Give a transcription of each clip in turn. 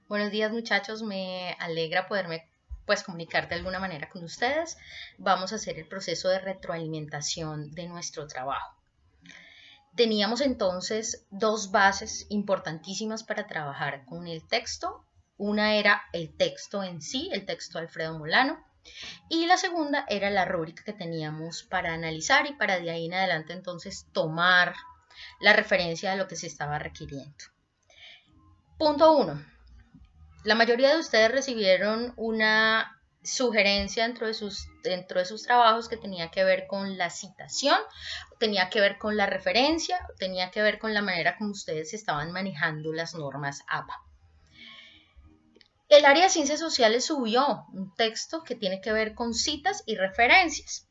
Buenos días muchachos, me alegra poderme comunicar de alguna manera con ustedes. Vamos a hacer el proceso de retroalimentación de nuestro trabajo. Teníamos entonces dos bases importantísimas para trabajar con el texto. Una era el texto en sí, el texto de Alfredo Molano, y la segunda era la rúbrica que teníamos para analizar y para de ahí en adelante entonces tomar la referencia de lo que se estaba requiriendo. Punto 1. La mayoría de ustedes recibieron una sugerencia dentro de sus trabajos que tenía que ver con la citación, tenía que ver con la referencia, tenía que ver con la manera como ustedes estaban manejando las normas APA. El área de ciencias sociales subió un texto que tiene que ver con citas y referencias.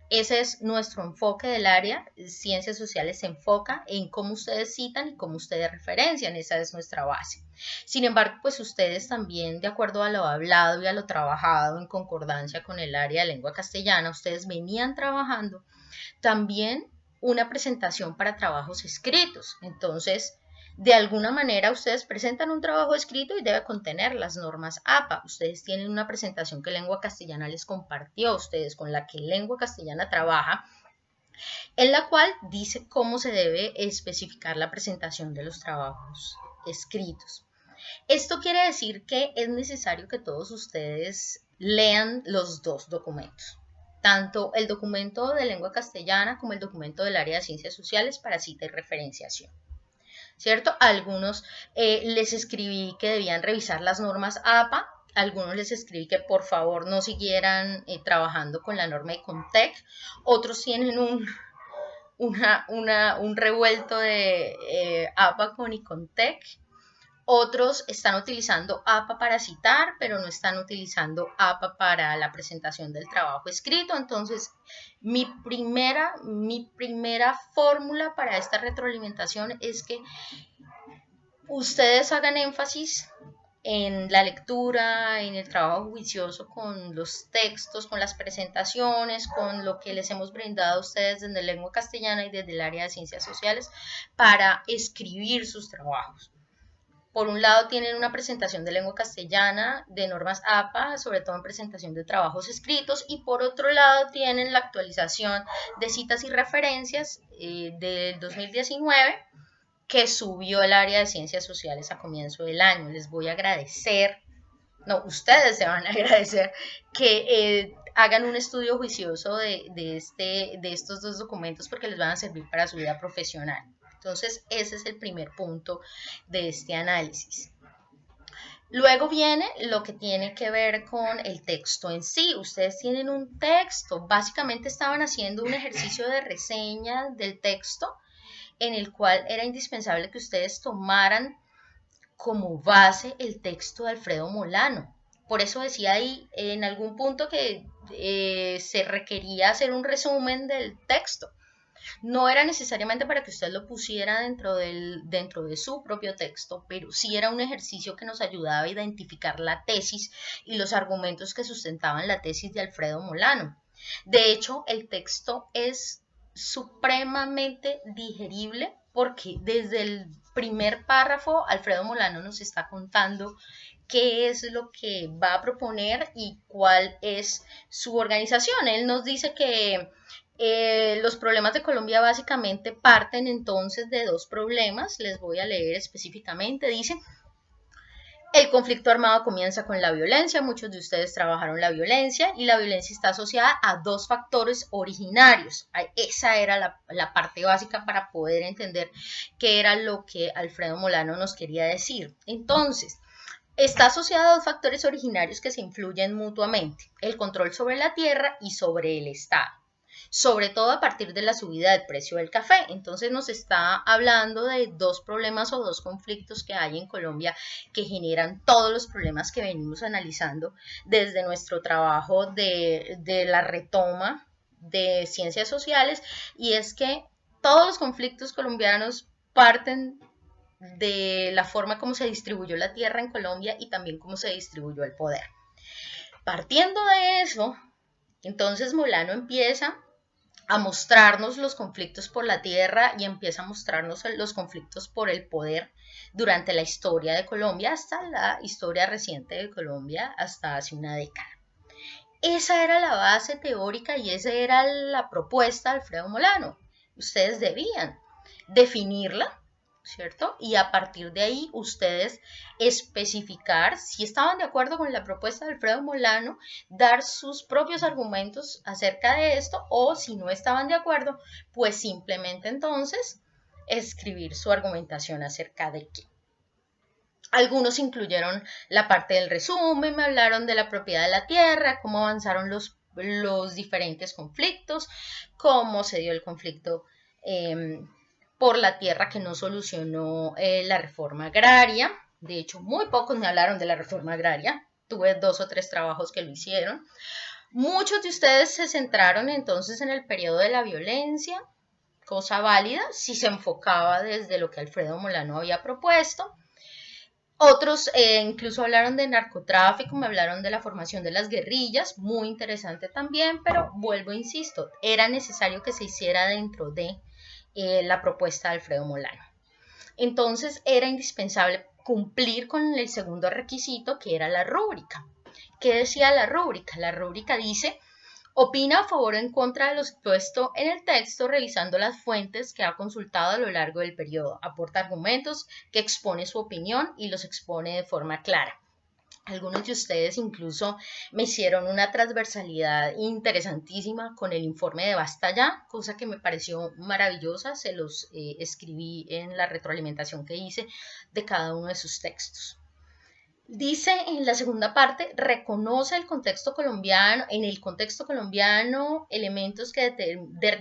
Ese es nuestro enfoque del área. Ciencias sociales se enfoca en cómo ustedes citan y cómo ustedes referencian. Esa es nuestra base. Sin embargo, pues ustedes también, de acuerdo a lo hablado y a lo trabajado en concordancia con el área de lengua castellana, ustedes venían trabajando también una presentación para trabajos escritos. Entonces, de alguna manera ustedes presentan un trabajo escrito y debe contener las normas APA. Ustedes tienen una presentación que Lengua Castellana les compartió a ustedes, con la que Lengua Castellana trabaja, en la cual dice cómo se debe especificar la presentación de los trabajos escritos. Esto quiere decir que es necesario que todos ustedes lean los dos documentos, tanto el documento de lengua castellana como el documento del área de ciencias sociales para cita y referenciación. ¿Cierto? A algunos les escribí que debían revisar las normas APA, a algunos les escribí que por favor no siguieran trabajando con la norma de Contec, otros tienen un revuelto de APA con Icontec. Otros están utilizando APA para citar, pero no están utilizando APA para la presentación del trabajo escrito. Entonces, mi primera fórmula para esta retroalimentación es que ustedes hagan énfasis en la lectura, en el trabajo juicioso con los textos, con las presentaciones, con lo que les hemos brindado a ustedes desde lengua castellana y desde el área de ciencias sociales para escribir sus trabajos. Por un lado tienen una presentación de lengua castellana, de normas APA, sobre todo en presentación de trabajos escritos, y por otro lado tienen la actualización de citas y referencias del 2019, que subió el área de ciencias sociales a comienzo del año. Les voy a agradecer, no, ustedes se van a agradecer que hagan un estudio juicioso de estos dos documentos porque les van a servir para su vida profesional. Entonces, ese es el primer punto de este análisis. Luego viene lo que tiene que ver con el texto en sí. Ustedes tienen un texto, básicamente estaban haciendo un ejercicio de reseña del texto en el cual era indispensable que ustedes tomaran como base el texto de Alfredo Molano. Por eso decía ahí en algún punto que se requería hacer un resumen del texto. No era necesariamente para que usted lo pusiera dentro de su propio texto, pero sí era un ejercicio que nos ayudaba a identificar la tesis y los argumentos que sustentaban la tesis de Alfredo Molano. De hecho, el texto es supremamente digerible porque desde el primer párrafo Alfredo Molano nos está contando qué es lo que va a proponer y cuál es su organización. Él nos dice que los problemas de Colombia básicamente parten entonces de dos problemas. Les voy a leer específicamente. Dice: el conflicto armado comienza con la violencia. Muchos de ustedes trabajaron la violencia y la violencia está asociada a dos factores originarios. Esa era la parte básica para poder entender qué era lo que Alfredo Molano nos quería decir. Entonces, está asociado a dos factores originarios que se influyen mutuamente: el control sobre la tierra y sobre el Estado, sobre todo a partir de la subida del precio del café. Entonces nos está hablando de dos problemas o dos conflictos que hay en Colombia que generan todos los problemas que venimos analizando desde nuestro trabajo de la retoma de ciencias sociales, y es que todos los conflictos colombianos parten de la forma como se distribuyó la tierra en Colombia y también cómo se distribuyó el poder. Partiendo de eso, entonces Molano empieza a mostrarnos los conflictos por la tierra y empieza a mostrarnos los conflictos por el poder durante la historia de Colombia hasta la historia reciente de Colombia, hasta hace una década. Esa era la base teórica y esa era la propuesta de Alfredo Molano. Ustedes debían definirla, ¿cierto? Y a partir de ahí ustedes especificar si estaban de acuerdo con la propuesta de Alfredo Molano, dar sus propios argumentos acerca de esto, o si no estaban de acuerdo, pues simplemente entonces escribir su argumentación acerca de qué. Algunos incluyeron la parte del resumen, me hablaron de la propiedad de la tierra, cómo avanzaron los diferentes conflictos, cómo se dio el conflicto por la tierra que no solucionó la reforma agraria. De hecho, muy pocos me hablaron de la reforma agraria. Tuve 2 o 3 trabajos que lo hicieron. Muchos de ustedes se centraron entonces en el periodo de la violencia, cosa válida, si se enfocaba desde lo que Alfredo Molano había propuesto. Otros incluso hablaron de narcotráfico, me hablaron de la formación de las guerrillas, muy interesante también, pero vuelvo, insisto, era necesario que se hiciera dentro de la propuesta de Alfredo Molano. Entonces era indispensable cumplir con el segundo requisito, que era la rúbrica. ¿Qué decía la rúbrica? La rúbrica dice: opina a favor o en contra de lo expuesto en el texto revisando las fuentes que ha consultado a lo largo del periodo. Aporta argumentos, que expone su opinión y los expone de forma clara. Algunos de ustedes incluso me hicieron una transversalidad interesantísima con el informe de Basta Ya, cosa que me pareció maravillosa. Se los escribí en la retroalimentación que hice de cada uno de sus textos. Dice en la segunda parte, reconoce el contexto colombiano, en el contexto colombiano, elementos que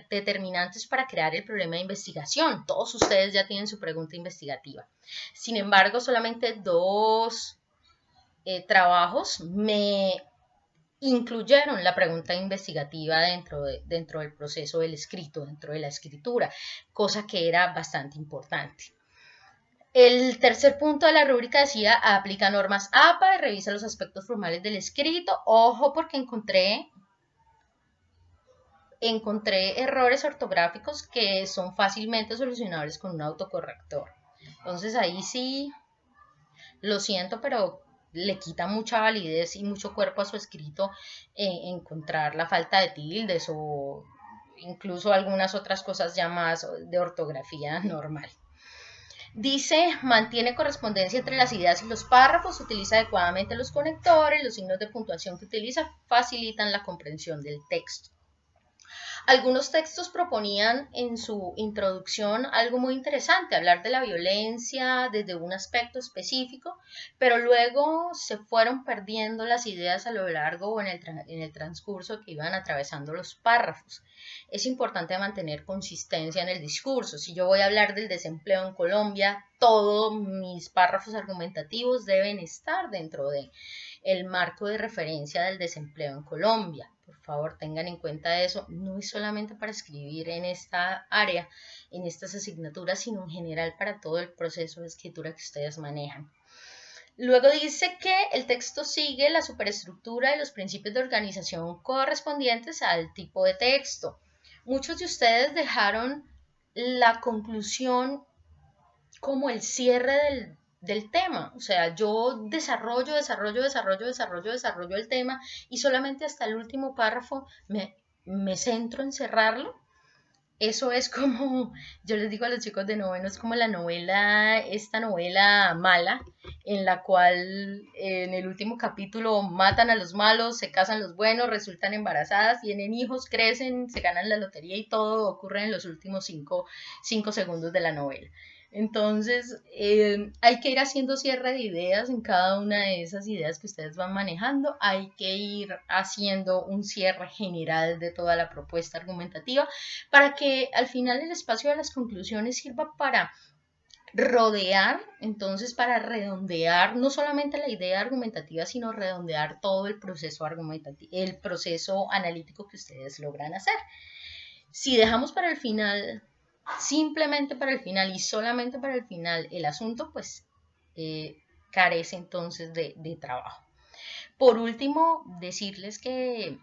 determinantes para crear el problema de investigación. Todos ustedes ya tienen su pregunta investigativa. Sin embargo, solamente 2 trabajos me incluyeron la pregunta investigativa dentro del proceso del escrito, dentro de la escritura, cosa que era bastante importante. El tercer punto de la rúbrica decía: aplica normas APA y revisa los aspectos formales del escrito. Ojo, porque encontré errores ortográficos que son fácilmente solucionables con un autocorrector. Entonces ahí sí, lo siento, pero le quita mucha validez y mucho cuerpo a su escrito encontrar la falta de tildes o incluso algunas otras cosas ya más de ortografía normal. Dice: mantiene correspondencia entre las ideas y los párrafos, utiliza adecuadamente los conectores, los signos de puntuación que utiliza facilitan la comprensión del texto. Algunos textos proponían en su introducción algo muy interesante, hablar de la violencia desde un aspecto específico, pero luego se fueron perdiendo las ideas a lo largo o en el transcurso que iban atravesando los párrafos. Es importante mantener consistencia en el discurso. Si yo voy a hablar del desempleo en Colombia, todos mis párrafos argumentativos deben estar dentro del marco de referencia del desempleo en Colombia. Por favor, tengan en cuenta eso. No es solamente para escribir en esta área, en estas asignaturas, sino en general para todo el proceso de escritura que ustedes manejan. Luego dice que el texto sigue la superestructura y los principios de organización correspondientes al tipo de texto. Muchos de ustedes dejaron la conclusión como el cierre del tema. O sea, yo desarrollo el tema y solamente hasta el último párrafo me centro en cerrarlo. Eso es como, yo les digo a los chicos de noveno, es como la novela, esta novela mala, en la cual en el último capítulo matan a los malos, se casan los buenos, resultan embarazadas, tienen hijos, crecen, se ganan la lotería y todo ocurre en los últimos 5 segundos de la novela. Entonces, hay que ir haciendo cierre de ideas en cada una de esas ideas que ustedes van manejando. Hay que ir haciendo un cierre general de toda la propuesta argumentativa para que al final el espacio de las conclusiones sirva para rodear, entonces para redondear no solamente la idea argumentativa, sino redondear todo el proceso argumentativo, el proceso analítico que ustedes logran hacer. Si dejamos para el final, simplemente para el final y solamente para el final el asunto, pues carece entonces de trabajo. Por último, decirles que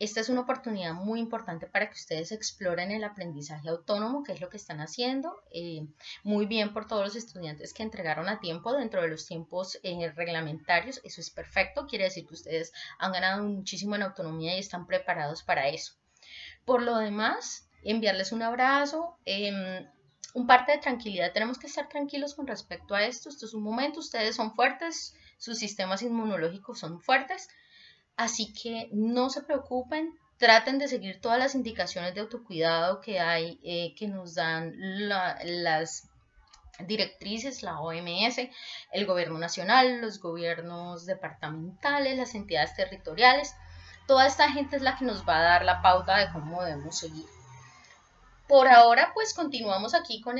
Esta es una oportunidad muy importante para que ustedes exploren el aprendizaje autónomo, que es lo que están haciendo. Muy bien por todos los estudiantes que entregaron a tiempo dentro de los tiempos reglamentarios. Eso es perfecto. Quiere decir que ustedes han ganado muchísimo en autonomía y están preparados para eso. Por lo demás, enviarles un abrazo. Un parte de tranquilidad. Tenemos que estar tranquilos con respecto a esto. Esto es un momento. Ustedes son fuertes. Sus sistemas inmunológicos son fuertes. Así que no se preocupen, traten de seguir todas las indicaciones de autocuidado que hay, que nos dan las directrices, la OMS, el gobierno nacional, los gobiernos departamentales, las entidades territoriales. Toda esta gente es la que nos va a dar la pauta de cómo debemos seguir. Por ahora, pues continuamos aquí con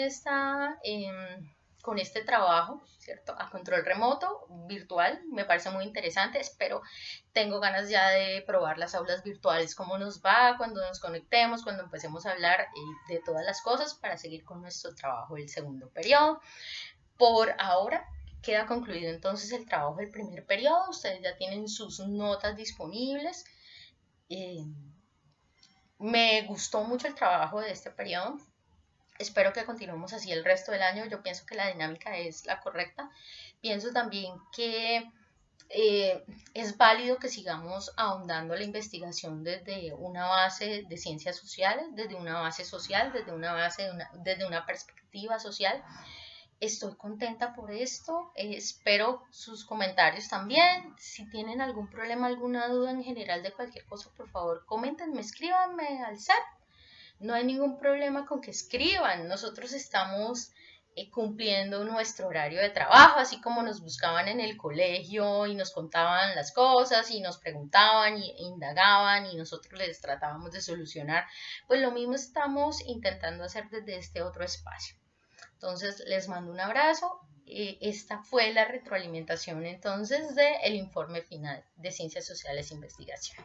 con este trabajo, ¿cierto? A control remoto, virtual, me parece muy interesante, tengo ganas ya de probar las aulas virtuales, cómo nos va cuando nos conectemos, cuando empecemos a hablar de todas las cosas para seguir con nuestro trabajo del segundo periodo. Por ahora queda concluido entonces el trabajo del primer periodo, ustedes ya tienen sus notas disponibles. Me gustó mucho el trabajo de este periodo. Espero que continuemos así el resto del año. Yo pienso que la dinámica es la correcta. Pienso también que es válido que sigamos ahondando la investigación desde una base de ciencias sociales, desde una base social, desde una perspectiva social. Estoy contenta por esto, espero sus comentarios también. Si tienen algún problema, alguna duda en general de cualquier cosa, por favor, coméntenme, escríbanme al chat. No hay ningún problema con que escriban. Nosotros estamos cumpliendo nuestro horario de trabajo, así como nos buscaban en el colegio y nos contaban las cosas y nos preguntaban e indagaban y nosotros les tratábamos de solucionar. Pues lo mismo estamos intentando hacer desde este otro espacio. Entonces les mando un abrazo. Esta fue la retroalimentación entonces del informe final de Ciencias Sociales e Investigación.